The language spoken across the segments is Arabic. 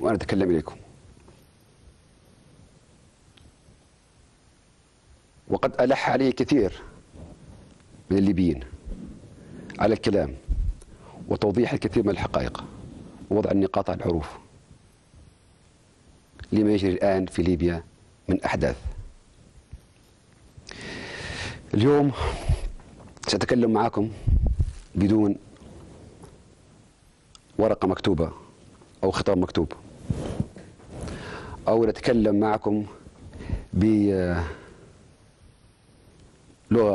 وأنا أتكلم إليكم. وقد ألح علي كثير من الليبيين على الكلام وتوضيح الكثير من الحقائق ووضع النقاط على الحروف لما يجري الآن في ليبيا من أحداث. اليوم سأتكلم معكم بدون ورقة مكتوبة أو خطاب مكتوب، أو نتكلم معكم بلغة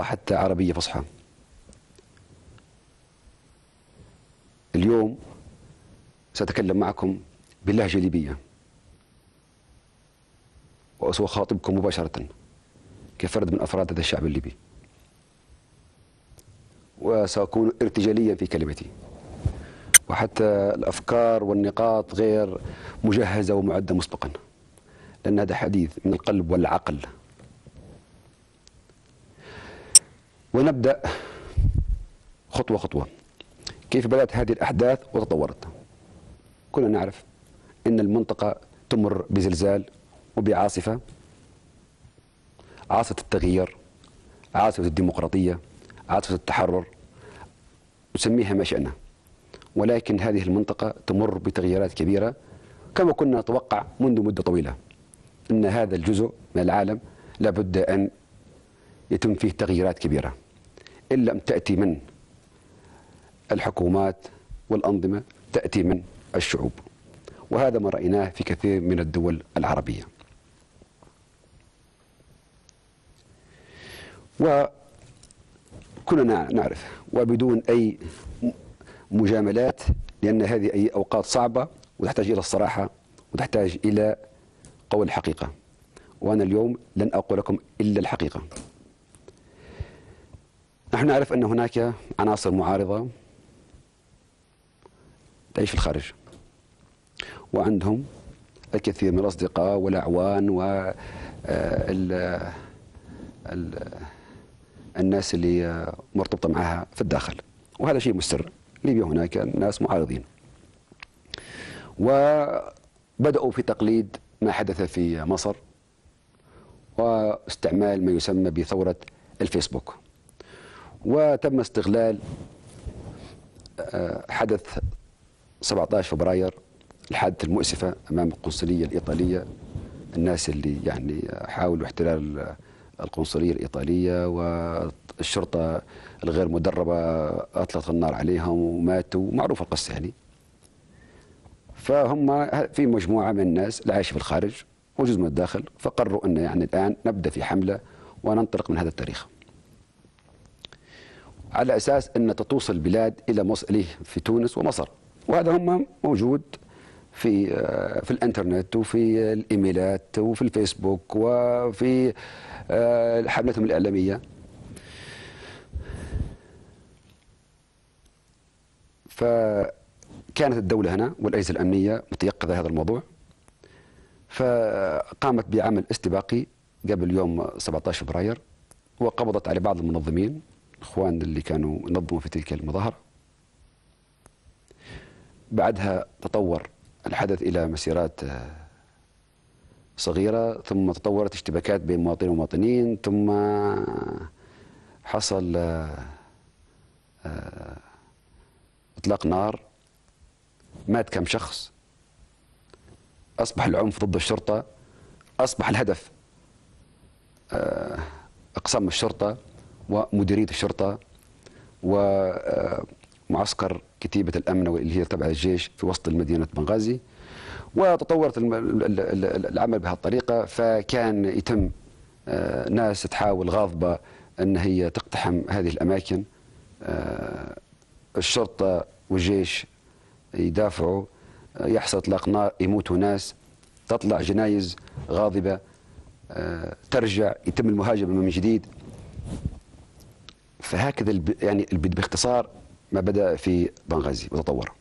حتى عربية فصحى. اليوم سأتكلم معكم باللهجة الليبية، وسأخاطبكم مباشرة كفرد من أفراد هذا الشعب الليبي، وسأكون ارتجاليا في كلمتي، وحتى الأفكار والنقاط غير مجهزة ومعدة مسبقا، لأن هذا حديث من القلب والعقل. ونبدأ خطوة خطوة. كيف بدأت هذه الأحداث وتطورت؟ كلنا نعرف أن المنطقة تمر بزلزال وبعاصفة، عاصفة التغيير، عاصفة الديمقراطية، عاصفة التحرر، نسميها ما شئنا، ولكن هذه المنطقة تمر بتغييرات كبيرة كما كنا نتوقع منذ مدة طويلة، أن هذا الجزء من العالم لابد أن يتم فيه تغييرات كبيرة، إن لم تأتي من الحكومات والأنظمة تأتي من الشعوب، وهذا ما رأيناه في كثير من الدول العربية. وكلنا نعرف وبدون أي مجاملات، لأن هذه أي أوقات صعبة وتحتاج إلى الصراحة وتحتاج إلى قول الحقيقة، وأنا اليوم لن أقول لكم إلا الحقيقة. نحن نعرف أن هناك عناصر معارضة تعيش في الخارج، وعندهم الكثير من الأصدقاء والأعوان الناس اللي مرتبطة معها في الداخل، وهذا شيء مستر. ليبيا هناك ناس معارضين، وبدأوا في تقليد ما حدث في مصر واستعمال ما يسمى بثورة الفيسبوك، وتم استغلال حدث 17 فبراير، الحادثة المؤسفة أمام القنصلية الإيطالية، الناس اللي يعني حاولوا احتلال القنصلية الإيطالية، والشرطة الغير مدربة أطلقت النار عليهم وماتوا، معروفة القصة يعني. فهم في مجموعة من الناس اللي عايشة في الخارج وجزء من الداخل، فقرروا أن يعني الآن نبدأ في حملة وننطلق من هذا التاريخ، على أساس أن توصل البلاد إليه في تونس ومصر، وهذا هم موجود في الانترنت وفي الايميلات وفي الفيسبوك وفي حملتهم الإعلامية. فكانت الدولة هنا والأجهزة الأمنية متيقظة هذا الموضوع، فقامت بعمل استباقي قبل يوم 17 فبراير، وقبضت على بعض المنظمين الإخوان اللي كانوا ينظموا في تلك المظاهرة. بعدها تطور الحدث إلى مسيرات صغيرة، ثم تطورت اشتباكات بين مواطنين ومواطنين، ثم حصل إطلاق نار، مات كم شخص، أصبح العنف ضد الشرطة، أصبح الهدف أقسام الشرطة ومديرية الشرطة ومعسكر كتيبة الأمن اللي هي تبع الجيش في وسط مدينة بنغازي. وتطورت العمل بهذه الطريقة، فكان يتم ناس تحاول غاضبة أن هي تقتحم هذه الأماكن، الشرطة والجيش يدافعوا، يحصل إطلاق نار، يموتوا ناس، تطلع جنايز غاضبة، ترجع، يتم المهاجمة من جديد. فهكذا يعني باختصار ما بدأ في بنغازي وتطور.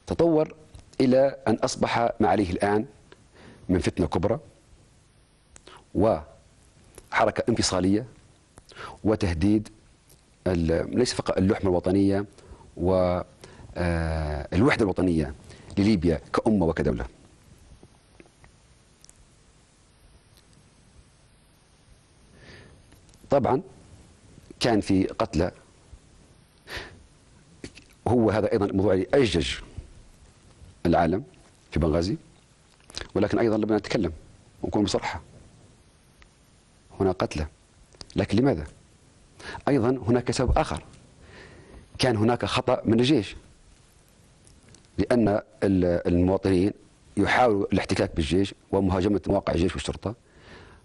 تطور إلى أن أصبح ما عليه الآن من فتنة كبرى وحركة انفصالية وتهديد ليس فقط اللحمة الوطنية والوحدة الوطنية لليبيا كأمة وكدولة. طبعا كان في قتلى، هو هذا أيضا الموضوع اللي أجج العالم في بنغازي، ولكن أيضا لابد أن نتكلم ونكون بصراحة. هنا قتلى، لكن لماذا؟ أيضا هناك سبب آخر، كان هناك خطأ من الجيش، لأن المواطنين يحاولوا الاحتكاك بالجيش ومهاجمة مواقع الجيش والشرطة.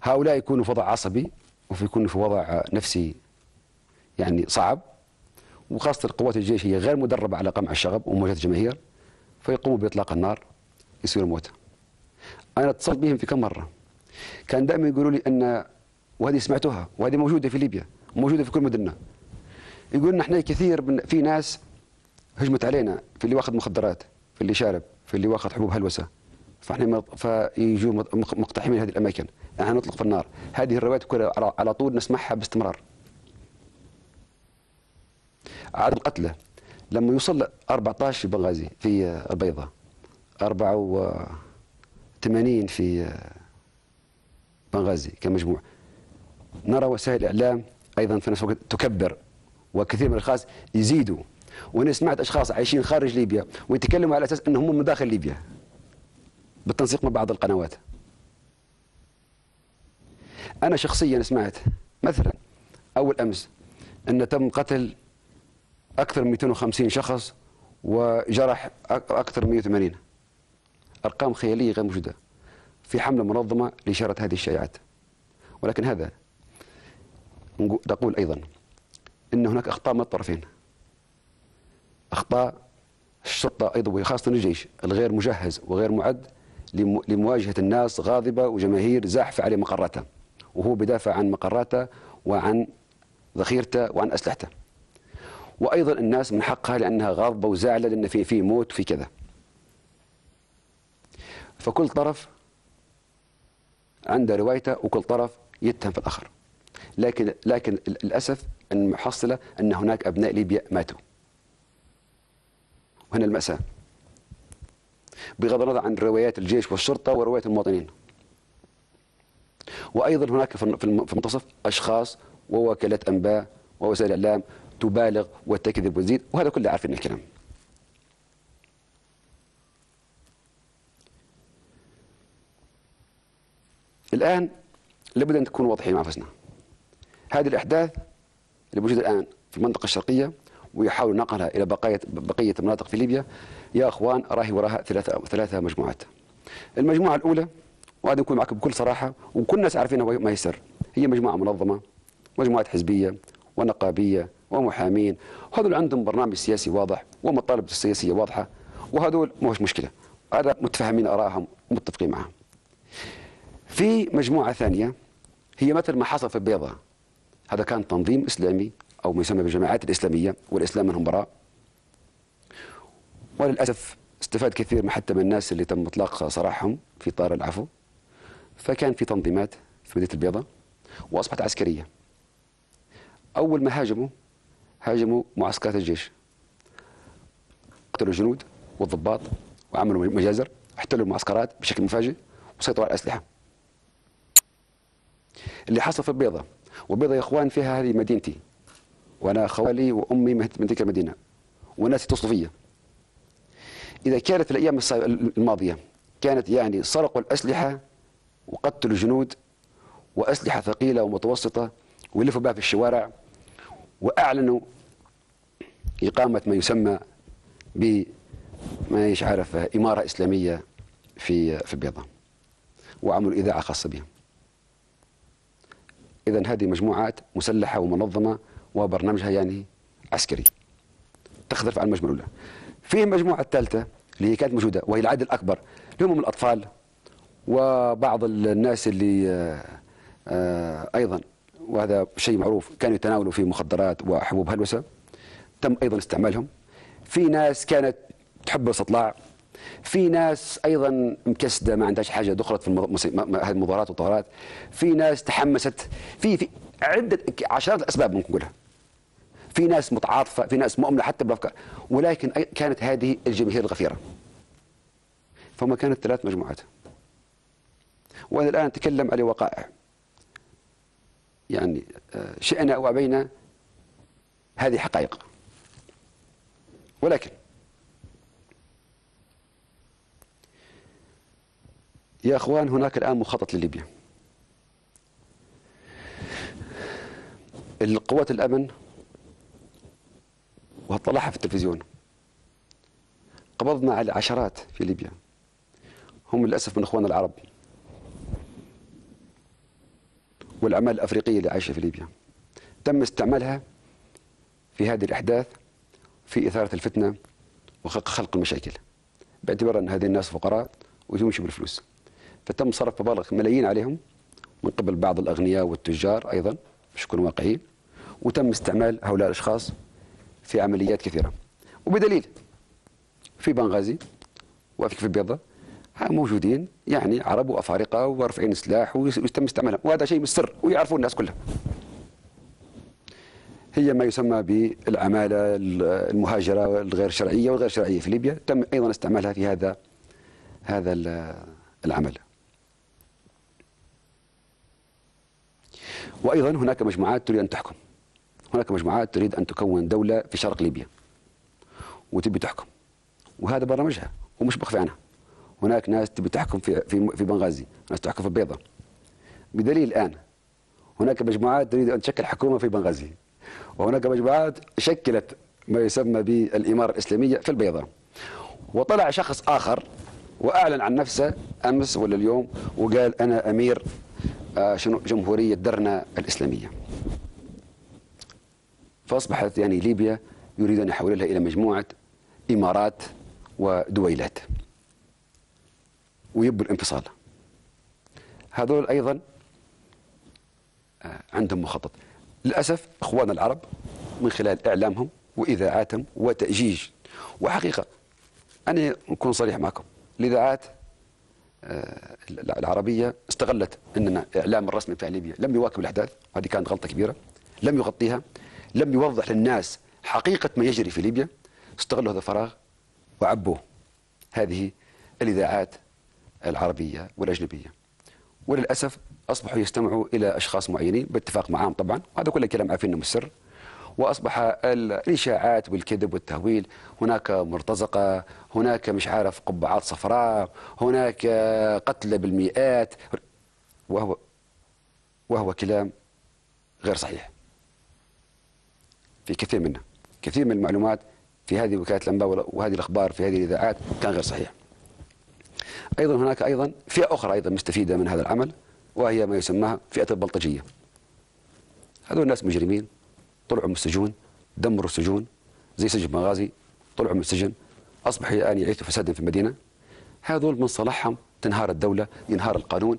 هؤلاء يكونوا في وضع عصبي ويكونوا في وضع نفسي يعني صعب، وخاصة قوات الجيش هي غير مدربة على قمع الشغب ومواجهة الجماهير، فيقوموا بإطلاق النار يصيروا موتى. أنا اتصلت بهم في كم مرة، كان دائما يقولوا لي أن، وهذه سمعتوها وهذه موجودة في ليبيا وموجودة في كل مدننا، يقول لنا احنا كثير في ناس هجمت علينا، في اللي واخذ مخدرات، في اللي شارب، في اللي واخذ حبوب هلوسة، فاحنا فيجوا مقتحمين هذه الأماكن، احنا نطلق في النار. هذه الروايات كلها على طول نسمعها باستمرار. عدد القتلى لما يوصل 14 في بنغازي في البيضاء، 84 في بنغازي كمجموع، نرى وسائل الإعلام أيضا في نفس الوقت تكبر، وكثير من الأشخاص يزيدوا. وأنا سمعت أشخاص عايشين خارج ليبيا ويتكلموا على أساس أنهم من داخل ليبيا بالتنسيق مع بعض القنوات. أنا شخصيا سمعت مثلا أول أمس أن تم قتل أكثر من 250 شخص وجرح أكثر من 180، أرقام خيالية غير موجودة، في حملة منظمة لإشارة هذه الشائعات. ولكن هذا نقول أيضا أن هناك أخطاء من الطرفين، أخطاء الشرطة أيضا وخاصة الجيش الغير مجهز وغير معد لمواجهة الناس غاضبة وجماهير زاحفة على مقراته، وهو بدافع عن مقراته وعن ذخيرته وعن أسلحته. وأيضا الناس من حقها لأنها غاضبة وزاعلة لأن في موت وفي كذا. فكل طرف عنده روايته وكل طرف يتهم في الآخر. لكن للأسف المحصلة أن هناك أبناء ليبيا ماتوا، وهنا المأساة، بغض النظر عن روايات الجيش والشرطة وروايات المواطنين. وأيضا هناك في المنتصف أشخاص ووكالات أنباء ووسائل إعلام تبالغ وتكذب وتزيد، وهذا كله عارفين الكلام. الآن لابد أن نكون واضحين مع أنفسنا. هذه الأحداث اللي موجودة الآن في المنطقة الشرقية ويحاول نقلها إلى بقية المناطق في ليبيا، يا أخوان راهي وراها ثلاثة مجموعات. المجموعة الأولى، وهذا نكون معكم بكل صراحة وكل الناس عارفينها ما هي سر، هي مجموعة منظمة، مجموعات حزبية ونقابية ومحامين، وهذول عندهم برنامج سياسي واضح ومطالب سياسية واضحة، وهذول ما هوش مشكلة، هذا متفاهمين آرائهم ومتفقين معهم. في مجموعة ثانية هي مثل ما حصل في البيضاء، هذا كان تنظيم إسلامي أو ما يسمى بالجماعات الإسلامية والإسلام منهم براء، وللأسف استفاد كثير حتى من الناس اللي تم إطلاق سراحهم في إطار العفو. فكان في تنظيمات في مدينة البيضاء وأصبحت عسكرية. أول ما هاجموا معسكرات الجيش، قتلوا الجنود والضباط وعملوا مجازر، احتلوا المعسكرات بشكل مفاجئ وسيطروا على الأسلحة. اللي حصل في البيضاء، والبيضاء يا إخوان فيها هذه مدينتي، وأنا خوالي وأمي من تلك المدينة والناس يتصلوا فيا. إذا كانت في الأيام الماضية كانت يعني سرقوا الأسلحة وقتلوا الجنود وأسلحة ثقيلة ومتوسطة ويلفوا بها في الشوارع، وأعلنوا إقامة ما يسمى ب ما يش عارف إمارة إسلامية في البيضاء، وعملوا إذاعة خاصة بهم. إذن هذه مجموعات مسلحة ومنظمة وبرنامجها يعني عسكري، تختلف عن المجموعة الأولى. في المجموعة الثالثة اللي هي كانت موجودة وهي العدد الأكبر، اللي هم من الأطفال وبعض الناس اللي أيضا، وهذا شيء معروف، كانوا يتناولوا في مخدرات وحبوب هلوسة، تم أيضا استعمالهم. في ناس كانت تحب الاستطلاع، في ناس أيضا مكسدة ما عندهاش حاجة دخلت في هذه المظاهرات والطهرات، في ناس تحمست، في عدة عشرات الأسباب ممكن نقولها. في ناس متعاطفة، في ناس مؤمنة حتى بالأفكار، ولكن كانت هذه الجماهير الغفيرة. فما كانت 3 مجموعات. وأنا الآن أتكلم على وقائع، يعني شئنا أو أبينا هذه حقائق. ولكن يا أخوان، هناك الآن مخطط لليبيا. القوات الأمن، وطلعها في التلفزيون، قبضنا على عشرات في ليبيا، هم للأسف من إخواننا العرب والأعمال الأفريقية اللي عايشة في ليبيا. تم استعمالها في هذه الأحداث في إثارة الفتنة وخلق المشاكل، باعتبار أن هذه الناس فقراء ويمشوا بالفلوس. فتم صرف مبالغ ملايين عليهم من قبل بعض الأغنياء والتجار أيضا، مش كونوا واقعيين، وتم استعمال هؤلاء الأشخاص في عمليات كثيرة. وبدليل في بنغازي وفي البيضاء موجودين يعني عرب وأفارقة ورافعين سلاح ويتم استعمالهم، وهذا شيء بالسر ويعرفون الناس كلها. هي ما يسمى بالعمالة المهاجرة الغير شرعية والغير شرعية في ليبيا، تم أيضا استعمالها في هذا العمل. وأيضا هناك مجموعات تريد أن تحكم، هناك مجموعات تريد أن تكون دولة في شرق ليبيا وتبي تحكم، وهذا برنامجها ومش بخفي عنها. هناك ناس تبي تحكم في بنغازي، ناس تحكم في البيضاء. بدليل الآن هناك مجموعات تريد أن تشكل حكومة في بنغازي، وهناك مجموعات شكلت ما يسمى بالإمارة الإسلامية في البيضاء. وطلع شخص آخر وأعلن عن نفسه أمس ولا اليوم وقال أنا أمير جمهورية درنا الإسلامية. فأصبحت يعني ليبيا يريد أن يحولها إلى مجموعة إمارات ودويلات ويبوا الانفصال. هذول أيضا عندهم مخطط. للأسف إخواننا العرب من خلال إعلامهم وإذاعاتهم وتأجيج، وحقيقة أنا أكون صريح معكم، الإذاعات العربية استغلت أننا إعلام الرسمي في ليبيا لم يواكب الأحداث، وهذه كانت غلطة كبيرة، لم يغطيها، لم يوضح للناس حقيقة ما يجري في ليبيا. استغلوا هذا الفراغ وعبوه هذه الإذاعات العربية والأجنبية، وللأسف أصبحوا يستمعوا إلى أشخاص معينين باتفاق معهم طبعا، وهذا كله كلام عارفينه من السر. وأصبح الإشاعات والكذب والتهويل، هناك مرتزقة، هناك مش عارف قبعات صفراء، هناك قتلى بالمئات، وهو كلام غير صحيح. في كثير منه، كثير من المعلومات في هذه وكالة الأنباء وهذه الأخبار في هذه الإذاعات كان غير صحيح. أيضا هناك أيضا فئة أخرى أيضا مستفيدة من هذا العمل، وهي ما يسمىها فئة البلطجية. هذول الناس مجرمين، طلعوا من السجون، دمروا السجون زي سجن بنغازي، طلعوا من السجن، أصبحوا الآن يعيثوا فسادا في المدينة. هذول من صلاحهم تنهار الدولة، ينهار القانون،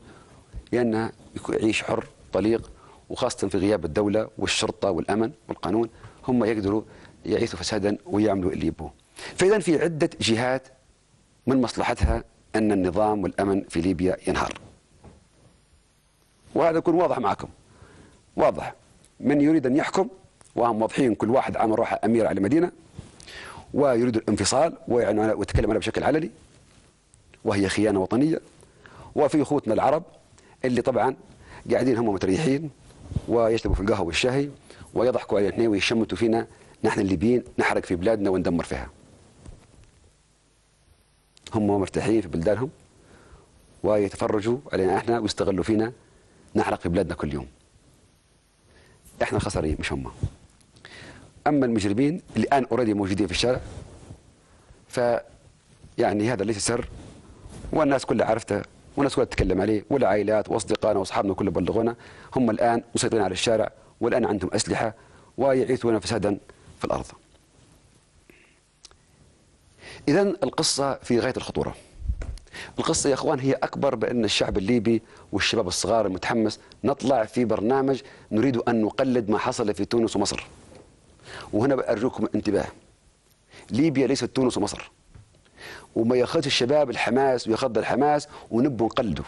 لأنه يعيش حر طليق، وخاصة في غياب الدولة والشرطة والأمن والقانون، هم يقدروا يعيثوا فسادا ويعملوا اللي يبوه. فإذا في عدة جهات من مصلحتها أن النظام والأمن في ليبيا ينهار، وهذا يكون واضح معكم، واضح. من يريد أن يحكم وهم واضحين، كل واحد عامل روحه أمير على المدينة ويريد الانفصال ويتكلم عنها بشكل علني، وهي خيانة وطنية. وفي أخوتنا العرب اللي طبعا قاعدين هم متريحين ويشربوا في القهوة والشاي ويضحكوا علينا ويشمتوا فينا نحن الليبيين نحرق في بلادنا وندمر فيها. هم مرتاحين في بلدانهم ويتفرجوا علينا احنا ويستغلوا فينا نحرق في بلادنا كل يوم. احنا الخسرانين مش هم. اما المجرمين اللي الان اوريدي موجودين في الشارع، يعني هذا ليس سر، والناس كلها عرفته، والناس كلها تتكلم عليه، والعائلات واصدقائنا واصحابنا كلهم بلغونا. هم الان مسيطرين على الشارع، والان عندهم اسلحه ويعيثون فسادا في الارض. اذا القصه في غايه الخطوره. القصه يا اخوان هي اكبر، بان الشعب الليبي والشباب الصغار المتحمس نطلع في برنامج نريد ان نقلد ما حصل في تونس ومصر. وهنا ارجوكم انتباه، ليبيا ليست تونس ومصر، وما ياخذش الشباب الحماس وياخذ الحماس ونبوا نقلده.